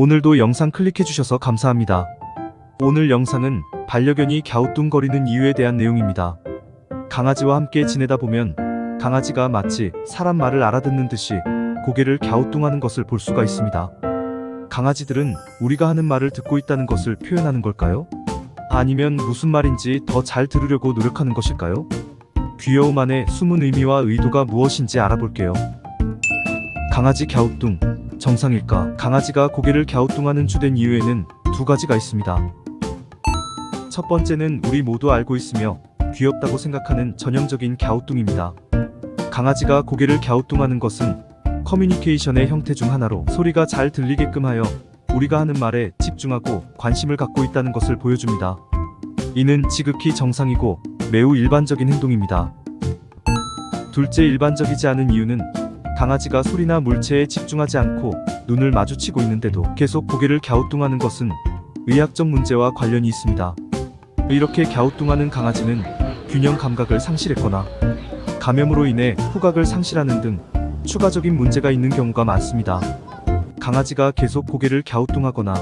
오늘도 영상 클릭해주셔서 감사합니다. 오늘 영상은 반려견이 갸우뚱거리는 이유에 대한 내용입니다. 강아지와 함께 지내다 보면 강아지가 마치 사람 말을 알아듣는 듯이 고개를 갸우뚱하는 것을 볼 수가 있습니다. 강아지들은 우리가 하는 말을 듣고 있다는 것을 표현하는 걸까요? 아니면 무슨 말인지 더 잘 들으려고 노력하는 것일까요? 귀여움 안에 숨은 의미와 의도가 무엇인지 알아볼게요. 강아지 갸우뚱, 정상일까? 강아지가 고개를 갸우뚱하는 주된 이유에는 두 가지가 있습니다. 첫 번째는 우리 모두 알고 있으며 귀엽다고 생각하는 전형적인 갸우뚱입니다. 강아지가 고개를 갸우뚱하는 것은 커뮤니케이션의 형태 중 하나로 소리가 잘 들리게끔 하여 우리가 하는 말에 집중하고 관심을 갖고 있다는 것을 보여줍니다. 이는 지극히 정상이고 매우 일반적인 행동입니다. 둘째, 일반적이지 않은 이유는 강아지가 소리나 물체에 집중하지 않고 눈을 마주치고 있는데도 계속 고개를 갸우뚱하는 것은 의학적 문제와 관련이 있습니다. 이렇게 갸우뚱하는 강아지는 균형 감각을 상실했거나 감염으로 인해 후각을 상실하는 등 추가적인 문제가 있는 경우가 많습니다. 강아지가 계속 고개를 갸우뚱하거나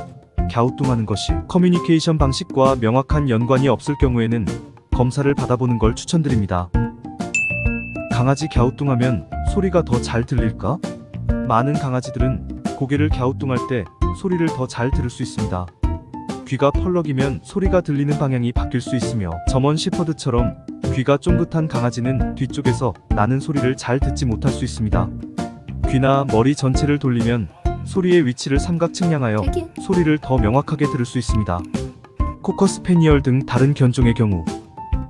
갸우뚱하는 것이 커뮤니케이션 방식과 명확한 연관이 없을 경우에는 검사를 받아보는 걸 추천드립니다. 강아지 갸우뚱하면 소리가 더 잘 들릴까? 많은 강아지들은 고개를 갸우뚱할 때 소리를 더 잘 들을 수 있습니다. 귀가 펄럭이면 소리가 들리는 방향이 바뀔 수 있으며 점원 시퍼드처럼 귀가 쫑긋한 강아지는 뒤쪽에서 나는 소리를 잘 듣지 못할 수 있습니다. 귀나 머리 전체를 돌리면 소리의 위치를 삼각 측량하여 소리를 더 명확하게 들을 수 있습니다. 코커 스패니얼 등 다른 견종의 경우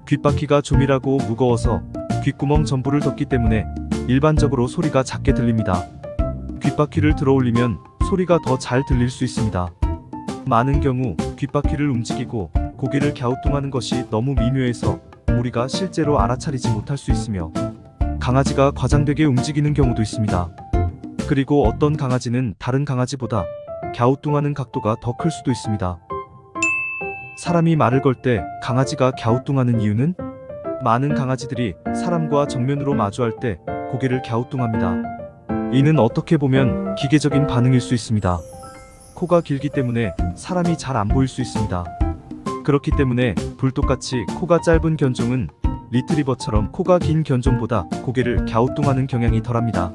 귓바퀴가 조밀하고 무거워서 귓구멍 전부를 덮기 때문에 일반적으로 소리가 작게 들립니다. 귓바퀴를 들어 올리면 소리가 더 잘 들릴 수 있습니다. 많은 경우 귓바퀴를 움직이고 고개를 갸우뚱하는 것이 너무 미묘해서 우리가 실제로 알아차리지 못할 수 있으며 강아지가 과장되게 움직이는 경우도 있습니다. 그리고 어떤 강아지는 다른 강아지보다 갸우뚱하는 각도가 더 클 수도 있습니다. 사람이 말을 걸 때 강아지가 갸우뚱하는 이유는 많은 강아지들이 사람과 정면으로 마주할 때 고개를 갸우뚱합니다. 이는 어떻게 보면 기계적인 반응일 수 있습니다. 코가 길기 때문에 사람이 잘 안 보일 수 있습니다. 그렇기 때문에 불독같이 코가 짧은 견종은 리트리버처럼 코가 긴 견종보다 고개를 갸우뚱하는 경향이 덜합니다.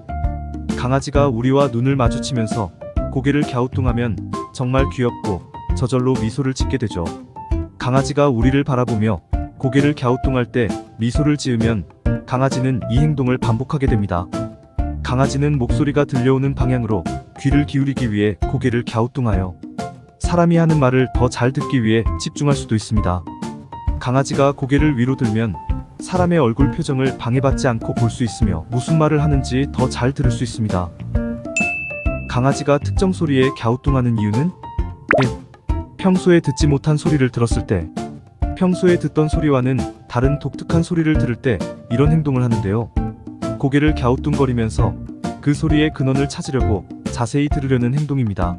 강아지가 우리와 눈을 마주치면서 고개를 갸우뚱하면 정말 귀엽고 저절로 미소를 짓게 되죠. 강아지가 우리를 바라보며 고개를 갸우뚱할 때 미소를 지으면 강아지는 이 행동을 반복하게 됩니다. 강아지는 목소리가 들려오는 방향으로 귀를 기울이기 위해 고개를 갸우뚱하여 사람이 하는 말을 더 잘 듣기 위해 집중할 수도 있습니다. 강아지가 고개를 위로 들면 사람의 얼굴 표정을 방해받지 않고 볼 수 있으며 무슨 말을 하는지 더 잘 들을 수 있습니다. 강아지가 특정 소리에 갸우뚱하는 이유는 1. 평소에 듣지 못한 소리를 들었을 때 평소에 듣던 소리와는 다른 독특한 소리를 들을 때 이런 행동을 하는데요. 고개를 갸우뚱거리면서 그 소리의 근원을 찾으려고 자세히 들으려는 행동입니다.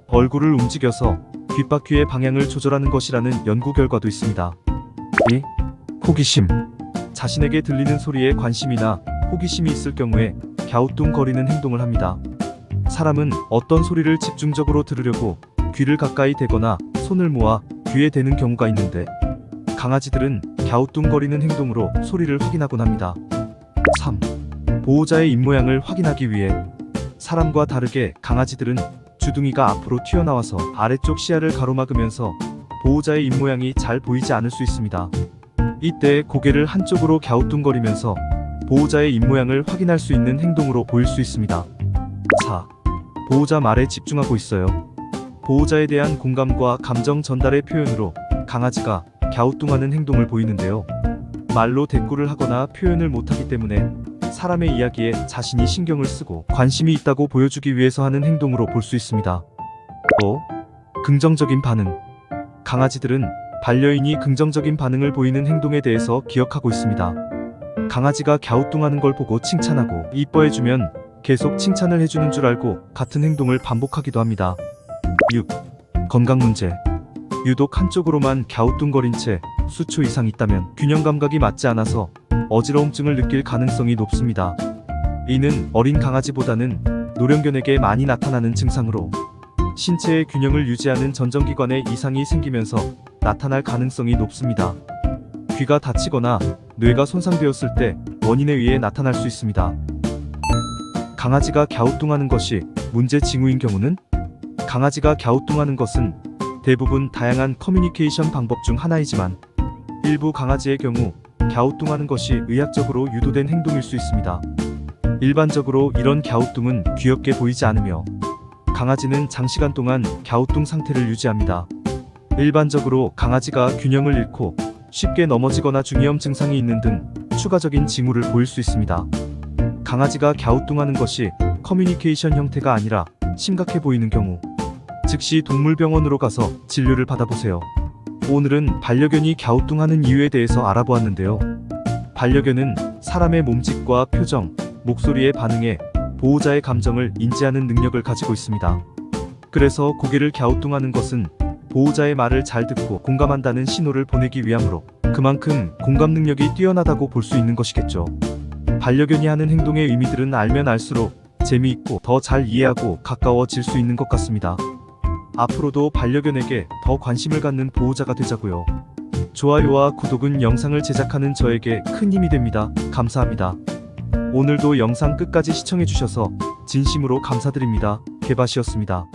얼굴을 움직여서 귓바퀴의 방향을 조절하는 것이라는 연구 결과도 있습니다. 2. 호기심. 자신에게 들리는 소리에 관심이나 호기심이 있을 경우에 갸우뚱거리는 행동을 합니다. 사람은 어떤 소리를 집중적으로 들으려고 귀를 가까이 대거나 손을 모아 귀에 대는 경우가 있는데 강아지들은 갸우뚱거리는 행동으로 소리를 확인하곤 합니다. 3. 보호자의 입모양을 확인하기 위해. 사람과 다르게 강아지들은 주둥이가 앞으로 튀어나와서 아래쪽 시야를 가로막으면서 보호자의 입모양이 잘 보이지 않을 수 있습니다. 이때 고개를 한쪽으로 갸우뚱거리면서 보호자의 입모양을 확인할 수 있는 행동으로 보일 수 있습니다. 4. 보호자 말에 집중하고 있어요. 보호자에 대한 공감과 감정 전달의 표현으로 강아지가 갸우뚱하는 행동을 보이는데요. 말로 대꾸를 하거나 표현을 못하기 때문에 사람의 이야기에 자신이 신경을 쓰고 관심이 있다고 보여주기 위해서 하는 행동으로 볼 수 있습니다. 5. 긍정적인 반응. 강아지들은 반려인이 긍정적인 반응을 보이는 행동에 대해서 기억하고 있습니다. 강아지가 갸우뚱하는 걸 보고 칭찬하고 이뻐해주면 계속 칭찬을 해주는 줄 알고 같은 행동을 반복하기도 합니다. 6. 건강 문제. 유독 한쪽으로만 갸우뚱거린 채 수초 이상 있다면 균형 감각이 맞지 않아서 어지러움증을 느낄 가능성이 높습니다. 이는 어린 강아지보다는 노령견에게 많이 나타나는 증상으로 신체의 균형을 유지하는 전정기관에 이상이 생기면서 나타날 가능성이 높습니다. 귀가 다치거나 뇌가 손상되었을 때 원인에 의해 나타날 수 있습니다. 강아지가 갸우뚱하는 것이 문제 징후인 경우는? 강아지가 갸우뚱하는 것은 대부분 다양한 커뮤니케이션 방법 중 하나이지만 일부 강아지의 경우 갸우뚱하는 것이 의학적으로 유도된 행동일 수 있습니다. 일반적으로 이런 갸우뚱은 귀엽게 보이지 않으며 강아지는 장시간 동안 갸우뚱 상태를 유지합니다. 일반적으로 강아지가 균형을 잃고 쉽게 넘어지거나 중이염 증상이 있는 등 추가적인 징후를 보일 수 있습니다. 강아지가 갸우뚱하는 것이 커뮤니케이션 형태가 아니라 심각해 보이는 경우 즉시 동물병원으로 가서 진료를 받아보세요. 오늘은 반려견이 갸우뚱하는 이유에 대해서 알아보았는데요. 반려견은 사람의 몸짓과 표정, 목소리에 반응해 보호자의 감정을 인지하는 능력을 가지고 있습니다. 그래서 고개를 갸우뚱하는 것은 보호자의 말을 잘 듣고 공감한다는 신호를 보내기 위함으로 그만큼 공감 능력이 뛰어나다고 볼 수 있는 것이겠죠. 반려견이 하는 행동의 의미들은 알면 알수록 재미있고 더 잘 이해하고 가까워질 수 있는 것 같습니다. 앞으로도 반려견에게 더 관심을 갖는 보호자가 되자고요. 좋아요와 구독은 영상을 제작하는 저에게 큰 힘이 됩니다. 감사합니다. 오늘도 영상 끝까지 시청해주셔서 진심으로 감사드립니다. 개바시였습니다.